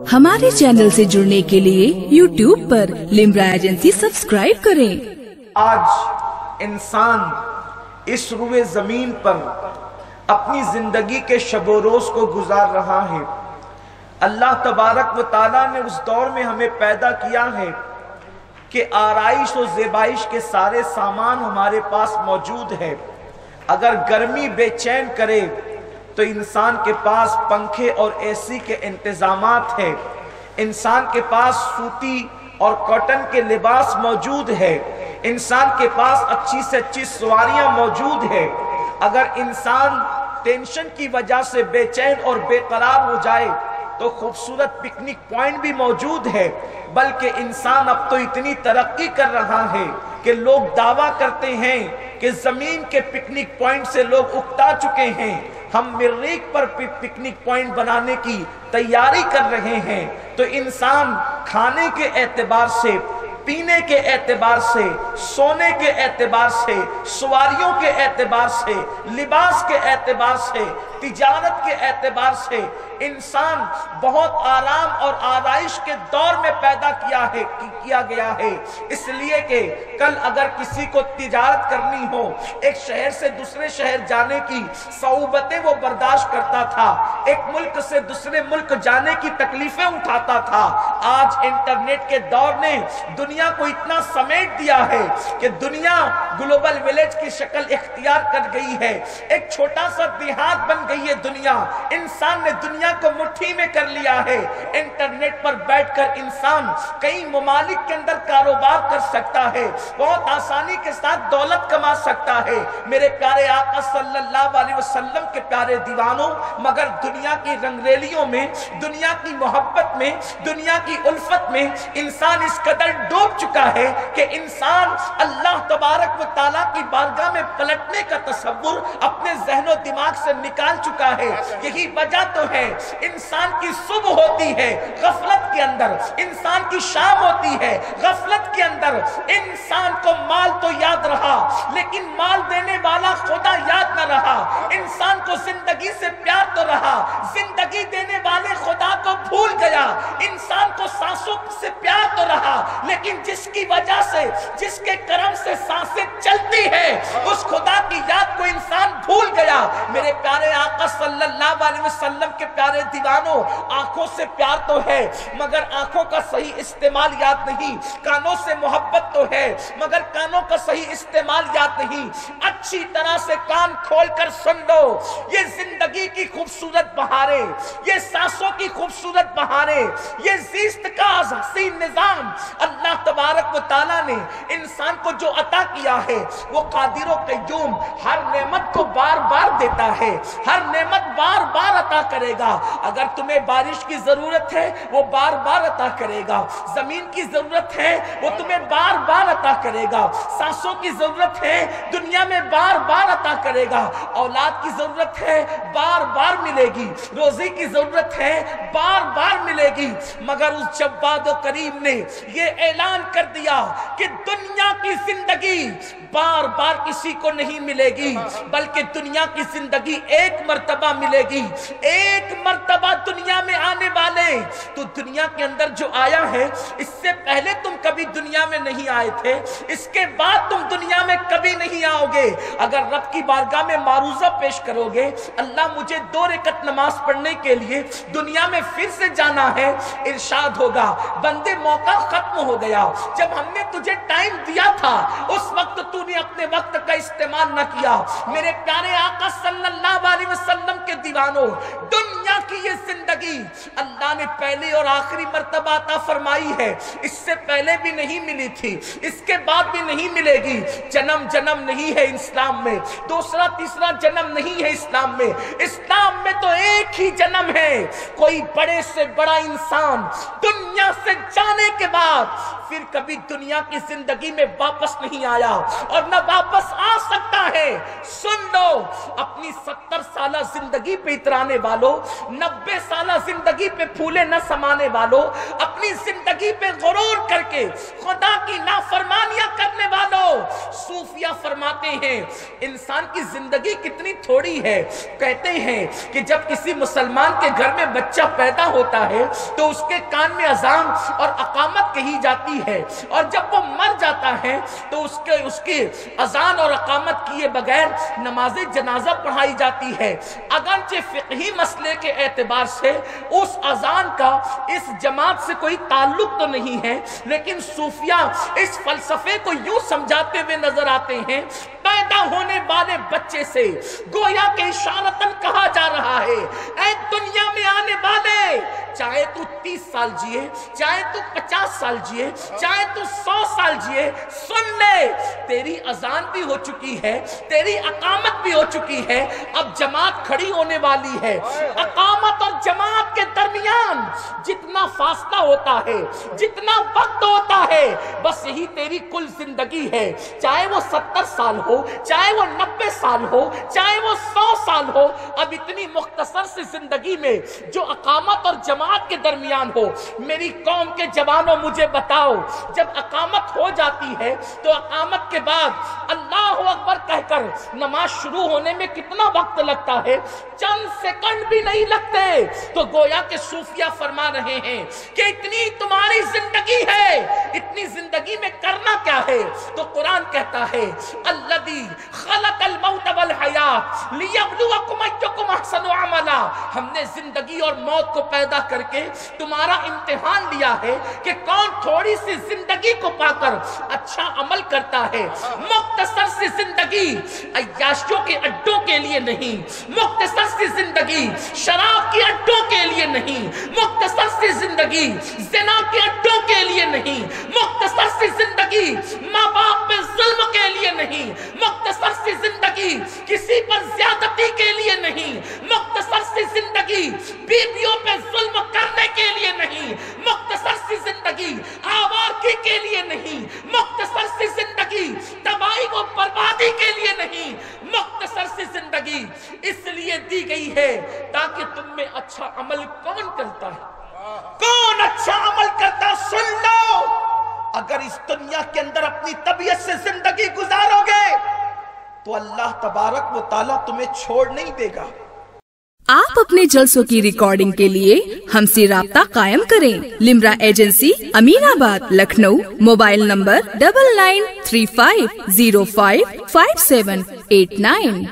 हमारे चैनल से जुड़ने के लिए YouTube पर लिम्रा एजेंसी सब्सक्राइब करें। आज इंसान इस रुए जमीन पर अपनी जिंदगी के शबो रोज को गुजार रहा है। अल्लाह तबारक व ताला ने उस दौर में हमें पैदा किया है कि आराइश और ज़ेबाइश के सारे सामान हमारे पास मौजूद है। अगर गर्मी बेचैन करे तो इंसान के पास पंखे और एसी के इंतजामात है। इंसान के पास सूती और कॉटन के लिबास मौजूद है। इंसान के पास अच्छी से अच्छी सवारियां मौजूद है। अगर इंसान टेंशन की वजह से बेचैन और बेकरार हो जाए तो खूबसूरत पिकनिक पॉइंट भी मौजूद है। बल्कि इंसान अब तो इतनी तरक्की कर रहा है कि लोग दावा करते हैं कि जमीन के पिकनिक पॉइंट से लोग उकता चुके हैं। हम मरीख पर पिकनिक पॉइंट बनाने की तैयारी कर रहे हैं। तो इंसान खाने के एतबार से, पीने के एतबार से, सोने के एतबार से, सवारियों के एतबार से, लिबास के एतबार से, तिजारत के एतबार से इंसान बहुत आराम और आराइश के दौर में पैदा किया गया है। इसलिए कि कल अगर किसी को तिजारत करनी हो, एक शहर से दूसरे शहर जाने की सऊबतें वो बर्दाश्त करता था, एक मुल्क से दूसरे मुल्क जाने की तकलीफें उठाता था। आज इंटरनेट के दौर ने दुनिया को इतना समेट दिया है कि दुनिया ग्लोबल विलेज की शक्ल इख्तियार कर गई है। एक छोटा सा देहात बन गई है दुनिया। इंसान ने दुनिया को मुट्ठी में कर लिया है। इंटरनेट पर बैठकर इंसान कई ममालिक के अंदर कारोबार कर सकता है, बहुत आसानी के साथ दौलत कमा सकता है। मेरे प्यारे आका सल्लल्लाहु अलैहि वसल्लम के प्यारे दीवानों, मगर दुनिया की रंगरेलियों में, दुनिया की मोहब्बत में, दुनिया की उल्फत में इंसान इस कदर डूब चुका है कि इंसान अल्लाह तबारक व ताला की बारगाह में पलटने का तसव्वुर अपने ज़हनो दिमाग से निकाल चुका है। यही वजह तो है इंसान की सुबह होती है गफलत के अंदर, इंसान की शाम होती है गफलत के अंदर। इंसान को माल तो याद रहा लेकिन माल देने वाला खुदा याद न रहा। इंसान को जिंदगी से प्यार तो रहा, जिंदगी देने वाले खुदा को भूल गया। इंसान को सांसों से प्यार तो रहा लेकिन जिसकी वजह से, जिसके करम से सांसें चलती है, उस खुदा की याद को इंसान भूल गया। मेरे प्यारे आका सल्लल्लाहु अलैहि वसल्लम के प्यारे दीवानों, आंखों से प्यार तो है मगर आंखों का सही इस्तेमाल याद नहीं। कानों से मोहब्बत तो है मगर कानों का सही इस्तेमाल याद नहीं। अच्छी तरह से कान खोलकर सुन लो, ये जिंदगी की खूबसूरत बहारें, ये सांसों की खूबसूरत बहारें, ये ज़िस्त का हसीन निजाम अल्लाह तबारक व ताला ने इंसान को जो अता किया है वो कादिर व क़य्यूम हर नेमत को बार बार देता है, हर नेमत बार बार अता करेगा। अगर तुम्हें बारिश की जरूरत है वो बार बार अता करेगा, जमीन की जरूरत है वो तुम्हें बार बार अता करेगा, सांसों की जरूरत है दुनिया में बार बार अता करेगा, औलाद की जरूरत है बार बार मिलेगी, रोजी की जरूरत है बार बार मिलेगी। मगर उस जव्वाद व करीम ने ये ऐलान कर दिया कि दुनिया की जिंदगी बार बार किसी को नहीं मिलेगी, बल्कि दुनिया की जिंदगी एक मर्तबा मिलेगी। एक मर्तबा दुनिया में आने वाले, तो दुनिया के अंदर जो आया है इससे पहले तुम कभी दुनिया में नहीं आए थे, इसके बाद तुम दुनिया में कभी नहीं आओगे। अगर रब की बारगाह में मारूजा पेश करोगे, अल्लाह मुझे 2 रकात नमाज पढ़ने के लिए दुनिया में फिर से जाना है, इरशाद होगा बंदे मौका खत्म हो गया। जब हमने तुझे टाइम दिया था उस वक्त तूने अपने वक्त का इस्तेमाल न किया। मेरे प्यारे आका सल्लल्लाहु अलैहि वसल्लम के दीवानों, दुनिया की ये जिंदगी अल्लाह ने पहली और आखिरी मर्तबा अता फरमाई है। इससे पहले भी नहीं मिली थी, इसके बाद भी नहीं मिलेगी। जन्म जन्म नहीं है इस्लाम में, दूसरा तीसरा जन्म नहीं है इस्लाम में। इस्लाम में तो एक ही जन्म है। कोई बड़े से बड़ा इंसान दुनिया से जाने के बाद फिर कभी दुनिया की जिंदगी में वापस नहीं आया और न वापस आ सकता है। सुन लो, अपनी 70 साल जिंदगी पे इतराने वालों, 90 साल जिंदगी पे फूले न समाने वालों, अपनी अपनी जिंदगी पे गुरूर करके खुदा की नाफरमानियां करने वालों, सूफिया फरमाते हैं इंसान की जिंदगी कितनी थोड़ी है। कहते हैं कि जब किसी मुसलमान के घर में बच्चा पैदा होता है तो उसके कान में अजान और अकामत कही जाती है, और जब वो मर जाता है तो उसके अजान और अकामत किए बगैर नमाज जनाजा पढ़ाई जाती है। अगरचे फिक़ही मसले के एतबार से उस अजान का इस जमात से कोई ताल्लुक तो नहीं है, लेकिन सूफिया इस फलसफे को यूं समझाते हुए नजर आते हैं, पैदा होने वाले बच्चे से गोया के इशारतन कहा जा रहा है, ऐ दुनिया में आने वाले, चाहे तू 30 साल जिए, चाहे तू 50 साल जिए, चाहे तू 100 साल जिए, सुन ले, तेरी अजान भी हो चुकी है, तेरी अकामत भी हो चुकी है, अब जमात खड़ी होने वाली है। अकामत और जमात के दरमियान जितना फासला होता है, जितना वक्त होता है, बस यही तेरी कुल जिंदगी है। चाहे वो 70 साल हो, चाहे वो 90 साल हो, चाहे वो 100 साल हो, अब इतनी मुख्तसर सी जिंदगी में जो अकामत और जमात के दरमियान हो, मेरी कौम के जवानों मुझे बताओ, जब अकामत हो जाती है तो अकामत के बाद अल्लाह अकबर कहकर नमाज शुरू होने में कितना वक्त लगता है? चंद सेकंड भी नहीं लगते। तो गोया के सूफिया फरमा रहे हैं कि इतनी तुम्हारी जिंदगी है, इतनी जिंदगी में करना क्या है? तो कुरान कहता है अल्लज़ी खलक़ल मौत वल हयात लियब्लुवकुम अय्युकुम अहसनु अमला, हमने जिंदगी और मौत को पैदा करके तुम्हारा इम्तिहान लिया है कि कौन थोड़ी सी जिंदगी को पाकर अच्छा अमल करता है। मुख्तसर सी जिंदगी अय्याशियों के अड्डों के लिए नहीं, मुख्तसर सी जिंदगी शराब के अड्डों के लिए नहीं, मुख्तसर सी जिंदगी ज़िना के अड्डों के लिए नहीं, मुख्तसर सी जिंदगी माँ बाप पे जुल्म के लिए नहीं, मुख्तसर सी जिंदगी किसी पर ज्यादती के लिए नहीं, मुख्तसर सी जिंदगी बीवियों पे जुल्म करने के लिए नहीं, मुख्तसर सी जिंदगी आवारगी के लिए नहीं, मुख्तसर सी जिंदगी तबाही और बर्बादी के लिए नहीं, मुख्तसर सी जिंदगी इसलिए दी गई है ताकि तुम में अच्छा अमल कौन करता है? कौन अच्छा अमल करता? सुन लो, अगर इस दुनिया के अंदर अपनी तबीयत से जिंदगी गुजारोगे तो अल्लाह तबारक व तआला तुम्हें छोड़ नहीं देगा। आप अपने जलसों की रिकॉर्डिंग के लिए हमसे राब्ता कायम करें। Limra agency, Aminabad, Lucknow. Mobile number 9935055789।